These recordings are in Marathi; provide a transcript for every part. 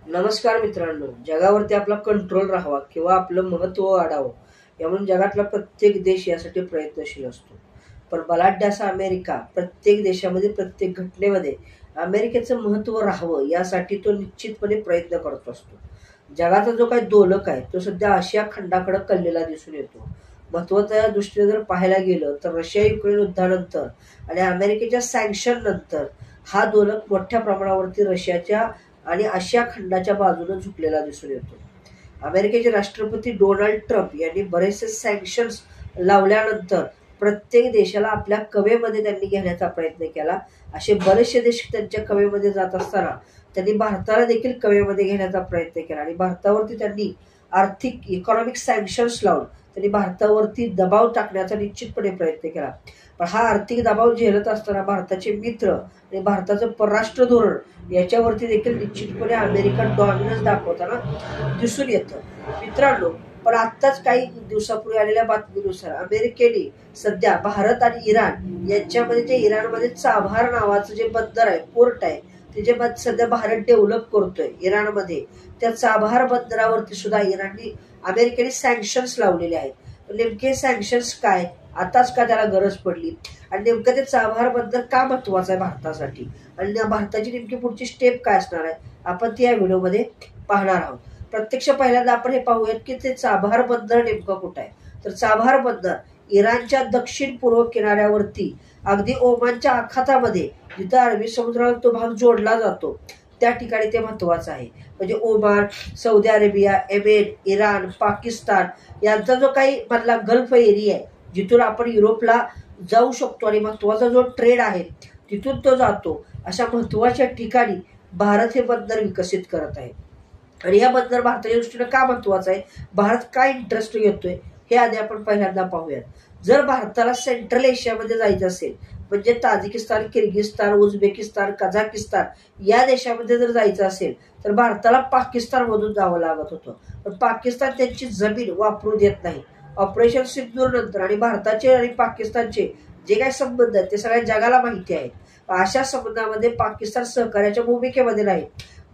नमस्कार मित्रांनो, जगावरती आपला कंट्रोल राहावा किंवा आपलं महत्त्व वाढावं यामुळे जगातला प्रत्येक देश यासाठी प्रयत्नशील असतो. पण बलाढ्य असा अमेरिका प्रत्येक देशामध्ये प्रत्येक घटनेमध्ये अमेरिकेचं महत्त्व राहावं यासाठी तो निश्चितपणे प्रयत्न करत असतो. जगाचा जो काही दोलक आहे तो सध्या आशिया खंडाकडे कललेला दिसून येतो. महत्त्वाच्या दृष्टीने जर पाहायला गेलं तर रशिया युक्रेन युद्धानंतर आणि अमेरिकेच्या सँक्शन नंतर हा दोलक मोठ्या प्रमाणावरती रशियाच्या आणि आशिया खंडाच्या बाजूने झुकलेला दिसून येतो. अमेरिकेचे राष्ट्रपती डोनाल्ड ट्रम्प यांनी बरेचसे सँक्शन्स लावल्यानंतर प्रत्येक देशाला आपल्या कवेमध्ये त्यांनी घेण्याचा प्रयत्न केला. असे बरेचसे देश त्यांच्या कवेमध्ये जात असताना त्यांनी भारताला देखील कवेमध्ये घेण्याचा प्रयत्न केला आणि भारतावरती त्यांनी आर्थिक इकॉनॉमिक सँक्शन्स लावून त्यांनी भारतावरती दबाव टाकण्याचा निश्चितपणे प्रयत्न केला. पण हा आर्थिक दबाव झेलत असताना भारताचे मित्र आणि भारताचं परराष्ट्र धोरण याच्यावरती देखील निश्चितपणे अमेरिका डॉमिनन्स दाखवताना दिसून येतं. मित्रांनो, पण आत्ताच काही दिवसापूर्वी आलेल्या बातमीनुसार अमेरिकेने सध्या भारत आणि इराण यांच्यामध्ये जे इराणमध्ये चाबहार नावाचं जे बंदर आहे, पोर्ट आहे, ते जे सध्या भारत डेव्हलप करतोय इराणमध्ये, त्या चाबहार बंदरावरती सुद्धा अमेरिकेने सँक्शन्स लावलेले आहेत. नेमके सँक्शन्स काय, आताच का त्याला गरज पडली आणि नेमकं ते चाबहार बंदर का महत्वाचं आहे भारतासाठी आणि भारताची नेमकी पुढची स्टेप काय असणार आहे, आपण ती या व्हिडिओमध्ये पाहणार आहोत. प्रत्यक्ष पहिल्यांदा आपण हे पाहूयात की ते चाबहार बंदर नेमकं कुठं आहे. तर चाबहार बंदर इराणच्या दक्षिण पूर्व किनाऱ्यावरती अगदी ओमानच्या आखातामध्ये, जिथं अरबी समुद्राला तो भाग जोडला जातो, त्या ठिकाणी ते महत्वाचं आहे. म्हणजे Oman, Saudi Arabia, Yemen, Iran, Pakistan यांचा जो काही मधला गल्फ एरिया आहे, जिथून आपण युरोपला जाऊ शकतो आणि महत्वाचा जो ट्रेड आहे तिथून तो जातो, अशा महत्वाच्या ठिकाणी भारत हे बंदर विकसित करत आहे. आणि या बंदर भारताच्या दृष्टीने का महत्वाचं आहे, भारत काय इंटरेस्ट घेतोय, हे आधी आपण पहिल्यांदा पाहूयात. जर भारताला सेंट्रल एशियामध्ये जायचं असेल, म्हणजे ताजिकिस्तान, किर्गिस्तान, उझबेकिस्तान, कझाकिस्तान या देशामध्ये जर जायचं असेल तर भारताला पाकिस्तान मधून जावं लागत होतं. पण पाकिस्तान त्यांची जमीन वापरू देत नाही. ऑपरेशन सिंदूर नंतर आणि भारताचे आणि पाकिस्तानचे जे काही संबंध आहेत ते सगळ्या जगाला माहिती आहेत. अशा संबंधामध्ये पाकिस्तान सहकार्याच्या भूमिकेमध्ये नाही.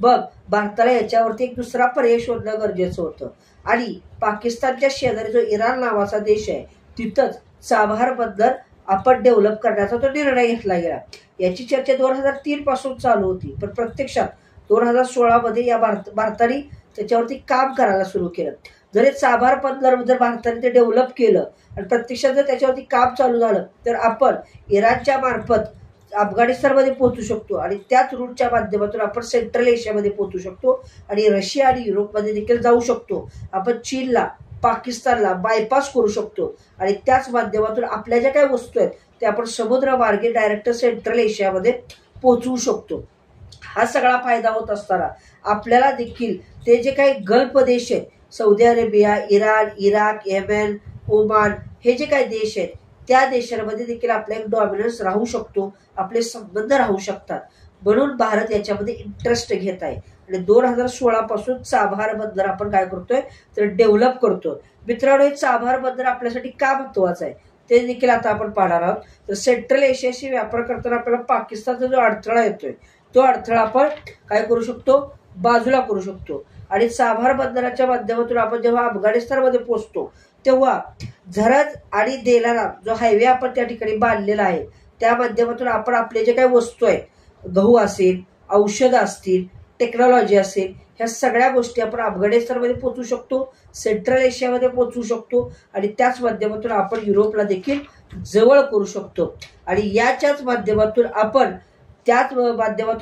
बघ, भारताला याच्यावरती एक दुसरा पर्याय शोधणं गरजेचं होतं आणि पाकिस्तानच्या शेजारी जो इराण नावाचा देश आहे तिथंच चाबहार बंदर आपण डेव्हलप करण्याचा तो निर्णय घेतला गेला. याची चर्चा 2003 पासून चालू होती, पण प्रत्यक्षात 2016 मध्ये या भारताने त्याच्यावरती काम करायला सुरू केलं. जर हे चाबहार बंदर जर भारताने ते डेव्हलप केलं आणि प्रत्यक्षात जर त्याच्यावरती काम चालू झालं तर आपण इराणच्या मार्फत अफगाणिस्तानमध्ये पोहोचू शकतो आणि त्याच रूटच्या माध्यमातून आपण सेंट्रल एशियामध्ये पोहोचू शकतो आणि रशिया आणि युरोपमध्ये देखील जाऊ शकतो. आपण चीनला, पाकिस्तानला बायपास करू शकतो आणि त्याच माध्यमातून आपल्या ज्या काही वस्तू आहेत त्या आपण समुद्र मार्गे डायरेक्ट सेंट्रल एशियामध्ये पोहोचवू शकतो. हा सगळा फायदा होत असताना आपल्याला देखील ते जे काही गल्फ देश आहेत, Saudi Arabia, Iran, Iraq, Yemen, Oman, हे जे काही देश आहेत त्या देशांमध्ये देखील आपला एक डॉमिनन्स राहू शकतो, आपले संबंध राहू शकतात. म्हणून भारत याच्यामध्ये इंटरेस्ट घेत आहे आणि 2016 पासून चाबहार बंदर आपण काय करतोय तर डेव्हलप करतो. मित्रांनो, हे चाबहार बंदर आपल्यासाठी का महत्वाचं आहे ते देखील आता आपण पाहणार आहोत. तर सेंट्रल एशियाशी व्यापार करताना आपल्याला पाकिस्तानचा जो अडथळा येतोय तो अडथळा आपण काय करू शकतो, बाजूला करू शकतो. आणि चाबहार बंदराच्या माध्यमातून आपण जेव्हा अफगाणिस्तानमध्ये पोहोचतो तेव्हा झरज आणि देलारा जो हायवे आपण त्या ठिकाणी बांधलेला आहे त्या माध्यमातून आपण आपले जे काही वस्तू आहेत, गहू असेल, औषधं असतील, टेक्नॉलॉजी असेल, ह्या सगळ्या गोष्टी आपण अफगाणिस्तानमध्ये पोहोचू शकतो, सेंट्रल एशियामध्ये पोहोचू शकतो आणि त्याच माध्यमातून आपण युरोपला देखील जवळ करू शकतो. आणि याच्याच माध्यमातून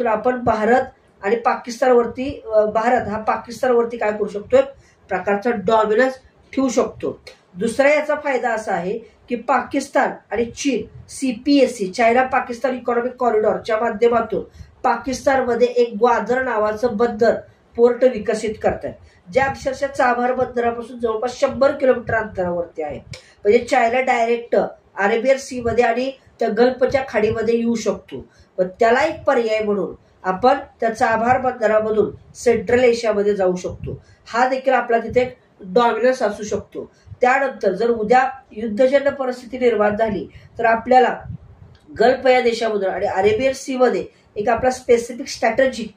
आपण भारत आणि पाकिस्तानवरती, भारत हा पाकिस्तानवरती काय करू शकतो, प्रकारचा डॉमिनन्स ठेवू शकतो. दुसरा याचा फायदा असा आहे की पाकिस्तान आणि चीन CPEC, चायना पाकिस्तान इकॉनॉमिक कॉरिडॉरच्या माध्यमातून पाकिस्तानमध्ये एक ग्वादर नावाचं बंदर पोर्ट विकसित करतात, जे अक्षरशः चाबहार बंदरापासून जवळपास 100 किलोमीटर अंतरावरती आहे. म्हणजे चायना डायरेक्ट अरेबियन सी मध्ये आणि त्या गल्फच्या खाडीमध्ये येऊ शकतो. पण त्याला एक पर्याय म्हणून आपण त्या चाबहार बंदरामधून सेंट्रल एशियामध्ये जाऊ शकतो. हा देखील आपला तिथे डॉमिनन्स असू शकतो. त्यानंतर जर उद्या युद्धजन्य परिस्थिती निर्माण झाली तर आपल्याला गल्फ या देशामधून आणि अरेबियन सी मध्ये एक आपला स्पेसिफिक स्ट्रॅटेजिक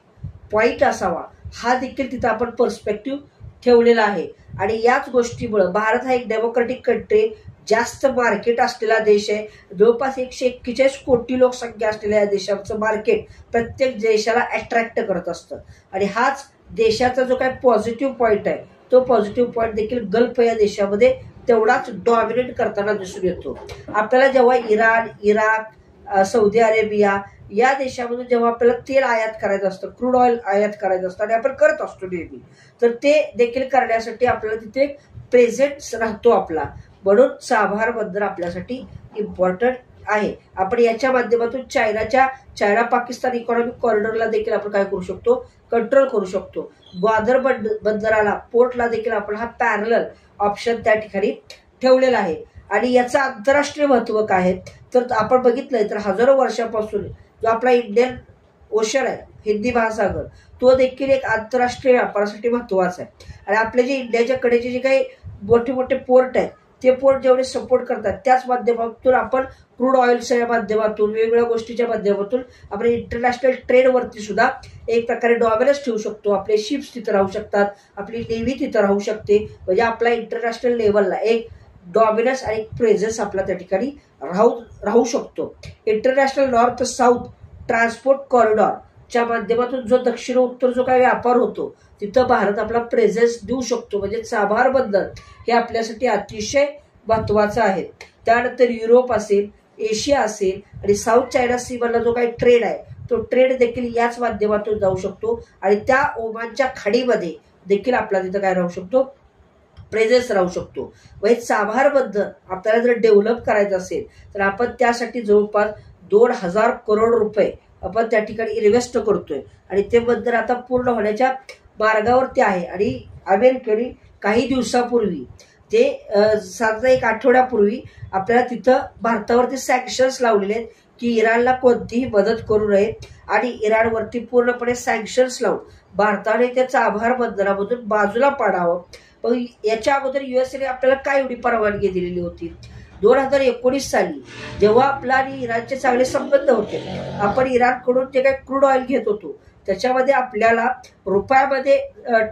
पॉईंट असावा हा देखील तिथं आपण पर्स्पेक्टिव्ह ठेवलेला आहे. आणि याच गोष्टीमुळे भारत हा एक डेमोक्रेटिक कंट्री, जास्त मार्केट असलेला देश आहे. जवळपास 141 कोटी लोकसंख्या असलेल्या या देशाचं मार्केट प्रत्येक देशाला अट्रॅक्ट करत असतं. आणि हाच देशाचा जो काही पॉझिटिव्ह पॉईंट आहे, तो पॉझिटिव्ह पॉईंट देखील गल्फ या देशामध्ये तेवढाच डॉमिनेट करताना दिसून येतो. आपल्याला जेव्हा इराण, इराक, सौदी अरेबिया या देशामधून जेव्हा आपल्याला तेल आयात करायचं असतं, क्रूड ऑइल आयात करायचं असतं आणि आपण करत असतो नेहमी, तर ते देखील करण्यासाठी आपल्याला तिथे प्रेझेंट राहतो आपला. म्हणून चाबहार बंदर आपल्यासाठी इम्पॉर्टंट आहे. आपण याच्या माध्यमातून चायना पाकिस्तान इकॉनॉमिक कॉरिडॉरला देखील आपण काय करू शकतो, कंट्रोल करू शकतो. ग्वादर बंदराला, पोर्टला देखील आपण हा पॅरलल ऑप्शन त्या ठिकाणी ठेवलेला आहे. आणि याचं आंतरराष्ट्रीय महत्व काय आहे तर आपण बघितलंय तर हजारो वर्षापासून जो आपला इंडियन ओशन आहे, हिंदी महासागर, तो देखील एक आंतरराष्ट्रीय व्यापारासाठी महत्वाचा आहे. आणि आपले जे इंडियाच्या कडेचे जे काही मोठे मोठे पोर्ट आहेत, ते पोर्ट जेवढे सपोर्ट करतात त्याच माध्यमातून आपण क्रूड ऑइलच्या माध्यमातून, वेगवेगळ्या गोष्टीच्या माध्यमातून आपण इंटरनॅशनल ट्रेडवरती सुद्धा एक प्रकारे डॉमिनन्स ठेवू शकतो. आपले शिप्स तिथं राहू शकतात, आपली नेव्ही तिथं राहू शकते. म्हणजे आपला इंटरनॅशनल लेवलला एक डॉमिनन्स आणि प्रेझेन्स आपला त्या ठिकाणी राहू शकतो. इंटरनॅशनल नॉर्थ साऊथ ट्रान्सपोर्ट कॉरिडॉरच्या माध्यमातून जो दक्षिण उत्तर जो काही व्यापार होतो तिथं भारत आपला प्रेझेन्स देऊ शकतो. म्हणजे चाबहार बंदर हे आपल्यासाठी अतिशय महत्वाचं आहे. त्यानंतर युरोप असेल, एशिया असेल आणि साऊथ चायना सी मधला जो काही ट्रेड आहे, तो ट्रेड देखील याच माध्यमातून जाऊ शकतो. आणि त्या ओमानच्या खाडीमध्ये देखील आपला तिथं काय राहू शकतो, प्रेझेन्स राहू शकतो. म्हणजे चाबहार बंदर आपल्याला जर डेव्हलप करायचं असेल तर आपण त्यासाठी जवळपास 2000 करोड रुपये आपण त्या ठिकाणी इन्व्हेस्ट करतोय. आणि ते बंदर आता पूर्ण होण्याच्या मार्गावरती आहे. आणि अमेरिकेने काही दिवसापूर्वी, ते साधारण एक आठवड्यापूर्वी आपल्याला तिथं भारतावरती सँक्शन्स लावलेले आहेत की इराणला कोणतीही मदत करू नये. आणि इराणवरती पूर्णपणे सँक्शन्स लावून भारताने त्या चाबहार बंदरामधून बाजूला पाडावं. मग याच्या अगोदर युएसएने आपल्याला काय एवढी परवानगी दिलेली होती? 2019 साली जेव्हा आपला आणि इराणचे चांगले संबंध होते, आपण इराणकडून जे काही क्रूड ऑइल घेत होतो त्याच्यामध्ये आपल्याला रुपयामध्ये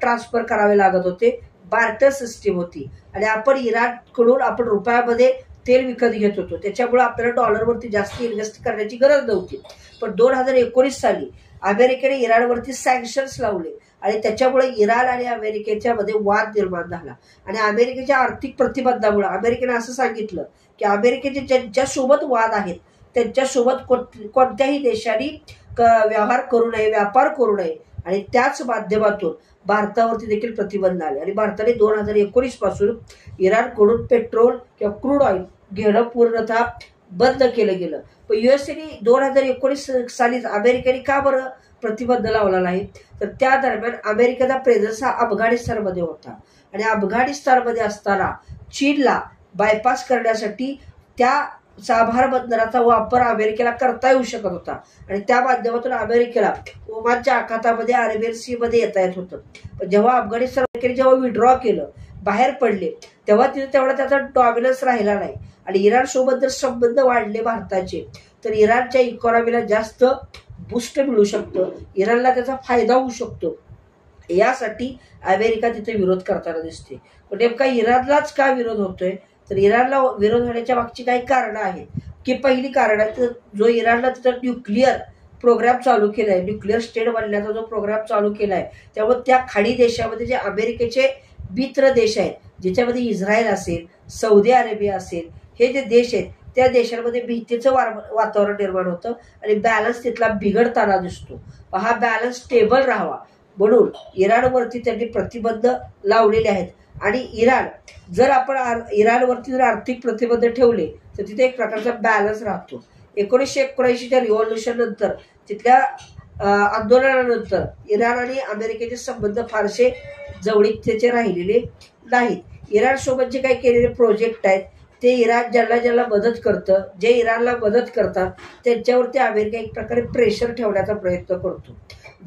ट्रान्सफर करावे लागत होते. बार्टर सिस्टीम होती. आणि आपण इराणकडून आपण रुपयामध्ये तेल विकत घेत होतो. त्याच्यामुळे आपल्याला डॉलरवरती जास्त इन्व्हेस्ट करण्याची गरज नव्हती. पण 2019 साली अमेरिकेने इराणवरती सँक्शन्स लावले आणि त्याच्यामुळे इराण आणि अमेरिकेच्या मध्ये वाद निर्माण झाला. आणि अमेरिकेच्या आर्थिक प्रतिबंधामुळे अमेरिकेने असं सांगितलं की अमेरिकेचे ज्यांच्यासोबत वाद आहेत त्यांच्यासोबत कोणत्याही देशांनी व्यवहार करू नये, व्यापार करू नये. आणि त्याच माध्यमातून भारतावरती देखील प्रतिबंध आले. आणि भारताने 2019 पासून इराणकडून पेट्रोल किंवा क्रूड ऑइल घेणं पूर्णतः बंद केलं गेलं. पण युएसएने 2019 साली अमेरिकेने का बरं प्रतिबंध लावला नाही तर त्या दरम्यान अमेरिकेचा प्रेझेन्स हा अफगाणिस्तानमध्ये होता. आणि अफगाणिस्तानमध्ये असताना चीनला बायपास करण्यासाठी त्या चाबहार बंदराचा वापर अमेरिकेला करता येऊ शकत होता. आणि त्या माध्यमातून अमेरिकेला ओमानच्या आखातामध्ये, अरेबियन सी मध्ये येता येत होतं. पण जेव्हा अफगाणिस्तान अमेरिकेने जेव्हा विड्रॉ केलं, बाहेर पडले, तेव्हा तिथे तेवढा त्याचा डॉमिनन्स राहिला नाही. आणि इराण सोबत जर संबंध वाढले भारताचे तर इराणच्या इकॉनॉमीला जास्त बूस्ट मिळू शकतं, इराणला त्याचा फायदा होऊ शकतो. यासाठी अमेरिका तिथे विरोध करताना दिसते. पण नेमका इराणलाच का विरोध होतोय तर इराणला विरोध होण्याच्या मागची काही कारणं आहेत. की पहिली कारण आहे तर जो इराणला तिथं न्यूक्लिअर प्रोग्राम चालू केलाय, न्यूक्लिअर स्टेट बनण्याचा जो प्रोग्राम चालू केलाय, त्यामुळे त्या खाडी देशामध्ये जे अमेरिकेचे मित्र देश आहेत, ज्याच्यामध्ये इस्रायल असेल, सौदी अरेबिया असेल, हे जे देश आहेत त्या देशांमध्ये भीतीचं वातावरण निर्माण होतं आणि बॅलन्स तिथला बिघडताना दिसतो. हा बॅलन्स स्टेबल राहावा म्हणून इराणवरती त्यांनी प्रतिबंध लावलेले आहेत. आणि जर आपण इराणवरती जर आर्थिक प्रतिबंध ठेवले तर तिथे एक प्रकारचा बॅलन्स राहतो. 1979च्या रिव्हॉल्युशन नंतर, तिथल्या आंदोलनानंतर इराण आणि अमेरिकेचे संबंध फारसे जवळीकतेचे राहिलेले नाहीत. इराण सोबत जे काही केलेले प्रोजेक्ट आहेत ते इराण ज्यांना मदत करतं, जे इराणला मदत करतात त्यांच्यावरती अमेरिका एक प्रकारे प्रेशर ठेवण्याचा प्रयत्न करतो.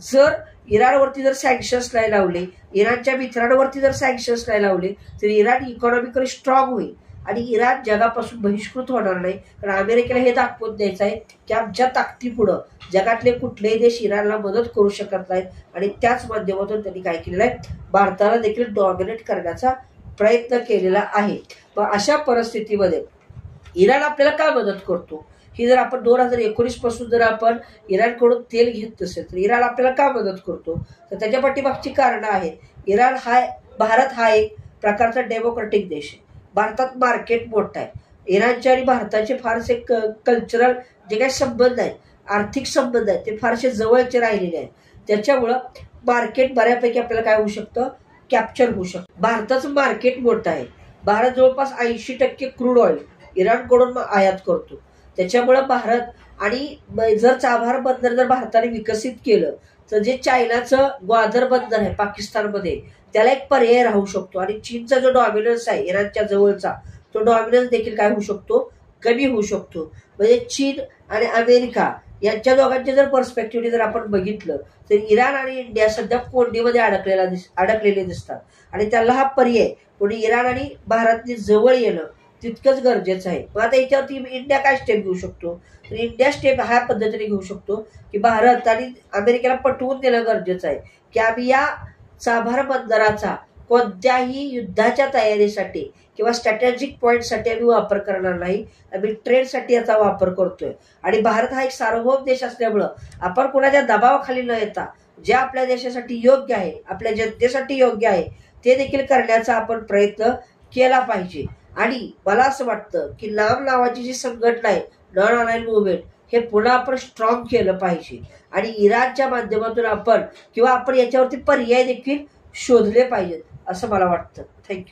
जर इराणवरती जर सँक्शन्स नाही लावले, इराणच्या मित्रांवरती जर सँक्शन्स नाही लावले तर इराण इकॉनॉमिकली स्ट्रॉंग होईल. आणि इराण जगापासून बहिष्कृत होणार नाही. कारण अमेरिकेला हे दाखवून द्यायचं आहे की आमच्या ताकदीपुढं जगातले कुठलेही देश इराणला मदत करू शकत नाहीत. आणि त्याच माध्यमातून त्यांनी काय केलेलं आहे, भारताला देखील डॉमिनेट करण्याचा प्रयत्न केलेला आहे. मग अशा परिस्थितीमध्ये इराण आपल्याला काय मदत करतो, ही जर आपण 2019 पासून जर आपण इराणकडून तेल घेत नसेल तर इराण आपल्याला का मदत करतो, तर त्याच्या पाठीमागची कारणं आहेत. भारत हा एक प्रकारचा डेमोक्रेटिक देश आहे. भारतात मार्केट मोठं आहे. इराणचे आणि भारताचे फारसे कल्चरल जे काही संबंध आहेत, आर्थिक संबंध आहेत, ते फारसे जवळचे राहिलेले आहेत. त्याच्यामुळं मार्केट बऱ्यापैकी आपल्याला काय होऊ शकतं, कॅप्चर होऊ शकतं. भारताचं मार्केट मोठं आहे. भारत जवळपास 80% क्रूड ऑइल इराणकडून आयात करतो. त्याच्यामुळं भारत आणि जर चाबहार बंदर जर भारताने विकसित केलं तर जे चायनाचं ग्वादर बंदर आहे पाकिस्तानमध्ये, त्याला एक पर्याय राहू शकतो. आणि चीनचा जो डॉमिनन्स आहे इराणच्या जवळचा, तो डॉमिनन्स देखील काय होऊ शकतो, कमी होऊ शकतो. म्हणजे चीन आणि अमेरिका यांच्या दोघांचे जर पर्स्पेक्टिव्ह जर आपण बघितलं तर इराण आणि इंडिया सध्या कोंडीमध्ये अडकलेले दिसतात. आणि त्याला हा पर्याय कोणी इराण आणि भारतने जवळ येणं तितकंच गरजेचं आहे. मग आता याच्यावरती इंडिया काय स्टेप घेऊ शकतो, तर इंडिया स्टेप ह्या पद्धतीने घेऊ शकतो की भारत आणि अमेरिकेला पटवून देणं गरजेचं आहे की आम्ही या चाबहार बंदराचा कोणत्याही युद्धाच्या तयारीसाठी किंवा स्ट्रॅटेजिक पॉईंटसाठी आम्ही वापर करणार नाही. आम्ही ट्रेडसाठी याचा वापर करतोय. आणि भारत हा एक सार्वभौम देश असल्यामुळं आपण कोणाच्या दबावाखाली न येता जे आपल्या देशासाठी योग्य आहे, आपल्या जनतेसाठी योग्य आहे, ते देखील करण्याचा आपण प्रयत्न केला पाहिजे. आणि मला असं वाटतं की नाम नावाची जी संघटना आहे, नॉन अलाइन्ड मूव्हमेंट, हे पुन्हा आपण स्ट्रॉंग केलं पाहिजे. आणि इराणच्या माध्यमातून आपण याच्यावरती पर्याय देखील शोधले पाहिजेत असं मला वाटतं. थँक्यू.